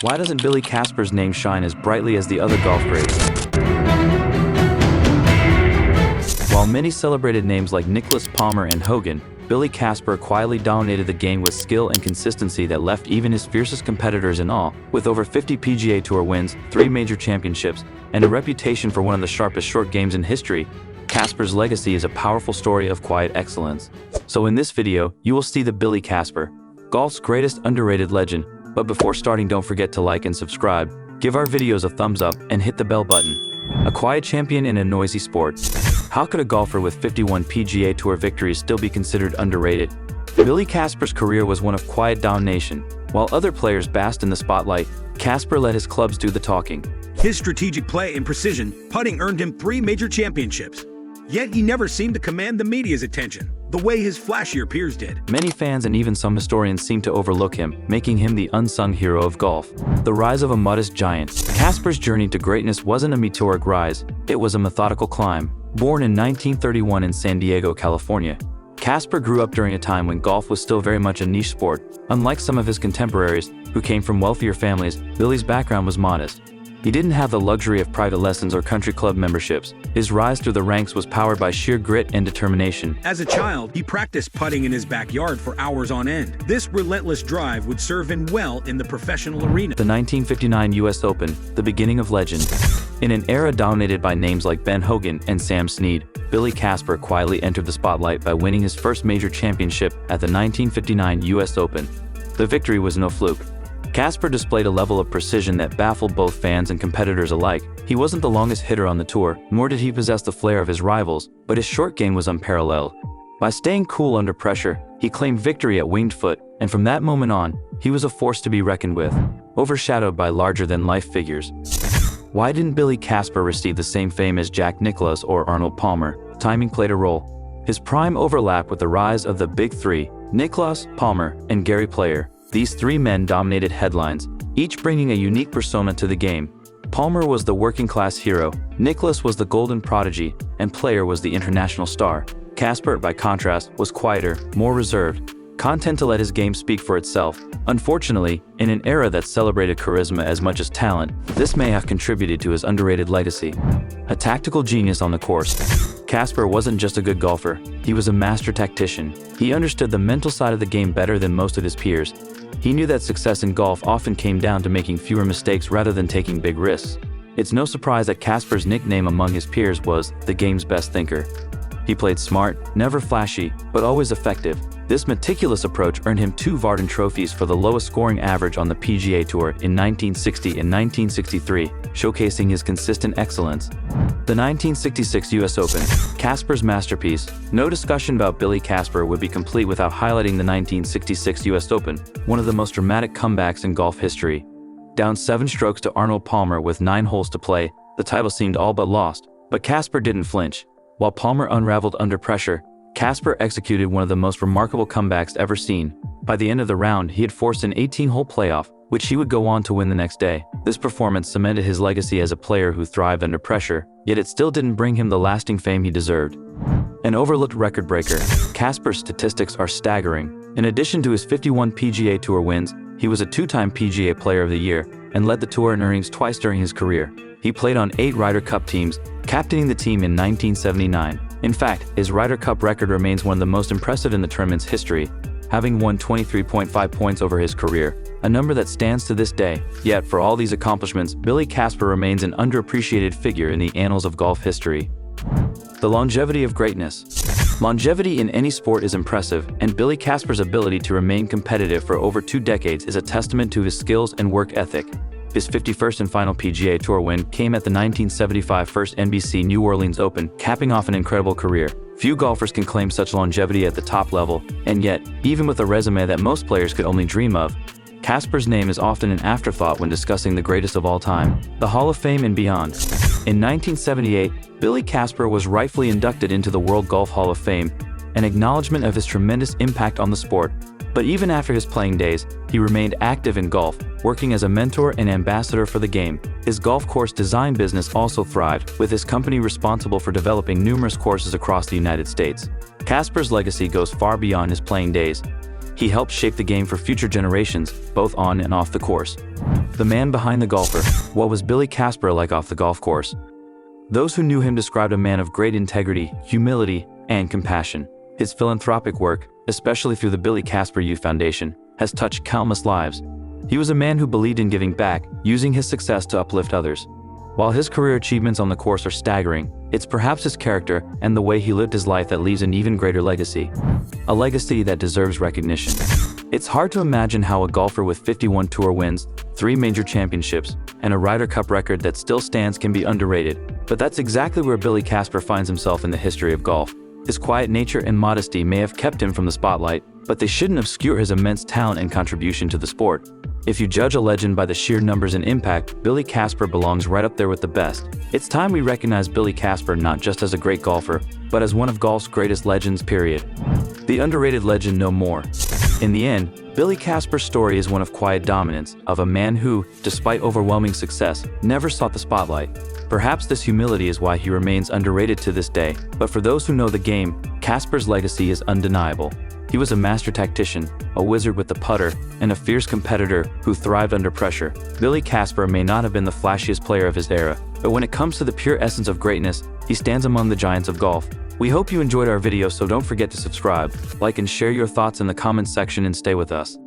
Why doesn't Billy Casper's name shine as brightly as the other golf greats? While many celebrated names like Nicklaus, Palmer, and Hogan, Billy Casper quietly dominated the game with skill and consistency that left even his fiercest competitors in awe. With over 50 PGA Tour wins, 3 major championships, and a reputation for one of the sharpest short games in history, Casper's legacy is a powerful story of quiet excellence. So in this video, you will see the Billy Casper, golf's greatest underrated legend. But before starting, don't forget to like and subscribe, give our videos a thumbs up, and hit the bell button. A quiet champion in a noisy sport. How could a golfer with 51 PGA Tour victories still be considered underrated? Billy Casper's career was one of quiet domination. While other players basked in the spotlight, Casper let his clubs do the talking. His strategic play and precision putting earned him 3 major championships. Yet he never seemed to command the media's attention, the way his flashier peers did. Many fans and even some historians seem to overlook him, making him the unsung hero of golf. The rise of a modest giant. Casper's journey to greatness wasn't a meteoric rise, it was a methodical climb. Born in 1931 in San Diego, California, Casper grew up during a time when golf was still very much a niche sport. Unlike some of his contemporaries, who came from wealthier families, Billy's background was modest. He didn't have the luxury of private lessons or country club memberships. His rise through the ranks was powered by sheer grit and determination. As a child, he practiced putting in his backyard for hours on end. This relentless drive would serve him well in the professional arena. The 1959 US Open, the beginning of legend. In an era dominated by names like Ben Hogan and Sam Snead, Billy Casper quietly entered the spotlight by winning his first major championship at the 1959 US Open. The victory was no fluke. Casper displayed a level of precision that baffled both fans and competitors alike. He wasn't the longest hitter on the tour, nor did he possess the flair of his rivals, but his short game was unparalleled. By staying cool under pressure, he claimed victory at winged foot, and from that moment on, he was a force to be reckoned with, overshadowed by larger-than-life figures. Why didn't Billy Casper receive the same fame as Jack Nicklaus or Arnold Palmer? Timing played a role. His prime overlapped with the rise of the Big Three: Nicklaus, Palmer, and Gary Player. These 3 men dominated headlines, each bringing a unique persona to the game. Palmer was the working-class hero, Nicklaus was the golden prodigy, and Player was the international star. Casper, by contrast, was quieter, more reserved, content to let his game speak for itself. Unfortunately, in an era that celebrated charisma as much as talent, this may have contributed to his underrated legacy. A tactical genius on the course. Casper wasn't just a good golfer, he was a master tactician. He understood the mental side of the game better than most of his peers. He knew that success in golf often came down to making fewer mistakes rather than taking big risks. It's no surprise that Casper's nickname among his peers was the game's best thinker. He played smart, never flashy, but always effective. This meticulous approach earned him 2 Varden trophies for the lowest scoring average on the PGA Tour in 1960 and 1963, showcasing his consistent excellence. The 1966 US Open, Casper's masterpiece. No discussion about Billy Casper would be complete without highlighting the 1966 US Open, one of the most dramatic comebacks in golf history. Down 7 strokes to Arnold Palmer with 9 holes to play, the title seemed all but lost, but Casper didn't flinch. While Palmer unraveled under pressure, Casper executed one of the most remarkable comebacks ever seen. By the end of the round, he had forced an 18-hole playoff, which he would go on to win the next day. This performance cemented his legacy as a player who thrived under pressure, yet it still didn't bring him the lasting fame he deserved. An overlooked record breaker, Casper's statistics are staggering. In addition to his 51 PGA Tour wins, he was a 2-time PGA Player of the Year and led the tour in earnings twice during his career. He played on 8 Ryder Cup teams, captaining the team in 1979. In fact, his Ryder Cup record remains one of the most impressive in the tournament's history, having won 23.5 points over his career, a number that stands to this day. Yet, for all these accomplishments, Billy Casper remains an underappreciated figure in the annals of golf history. The longevity of greatness. Longevity in any sport is impressive, and Billy Casper's ability to remain competitive for over 2 decades is a testament to his skills and work ethic. His 51st and final PGA Tour win came at the 1975 First NBC New Orleans Open, capping off an incredible career. Few golfers can claim such longevity at the top level, and yet, even with a resume that most players could only dream of, Casper's name is often an afterthought when discussing the greatest of all time, the Hall of Fame and beyond. In 1978, Billy Casper was rightfully inducted into the World Golf Hall of Fame, an acknowledgement of his tremendous impact on the sport. But even after his playing days, he remained active in golf, working as a mentor and ambassador for the game. His golf course design business also thrived, with his company responsible for developing numerous courses across the United States. Casper's legacy goes far beyond his playing days. he helped shape the game for future generations, both on and off the course. The man behind the golfer. What was Billy Casper like off the golf course? Those who knew him described a man of great integrity, humility, and compassion. His philanthropic work, especially through the Billy Casper Youth Foundation, has touched countless lives. He was a man who believed in giving back, using his success to uplift others. While his career achievements on the course are staggering, it's perhaps his character and the way he lived his life that leaves an even greater legacy. A legacy that deserves recognition. It's hard to imagine how a golfer with 51 tour wins, 3 major championships, and a Ryder Cup record that still stands can be underrated, but that's exactly where Billy Casper finds himself in the history of golf. His quiet nature and modesty may have kept him from the spotlight, but they shouldn't obscure his immense talent and contribution to the sport. If you judge a legend by the sheer numbers and impact, Billy Casper belongs right up there with the best. It's time we recognize Billy Casper not just as a great golfer, but as one of golf's greatest legends, period. The underrated legend no more. In the end, Billy Casper's story is one of quiet dominance, of a man who, despite overwhelming success, never sought the spotlight. Perhaps this humility is why he remains underrated to this day, but for those who know the game, Casper's legacy is undeniable. He was a master tactician, a wizard with the putter, and a fierce competitor who thrived under pressure. Billy Casper may not have been the flashiest player of his era, but when it comes to the pure essence of greatness, he stands among the giants of golf. We hope you enjoyed our video, so don't forget to subscribe, like and share your thoughts in the comments section and stay with us.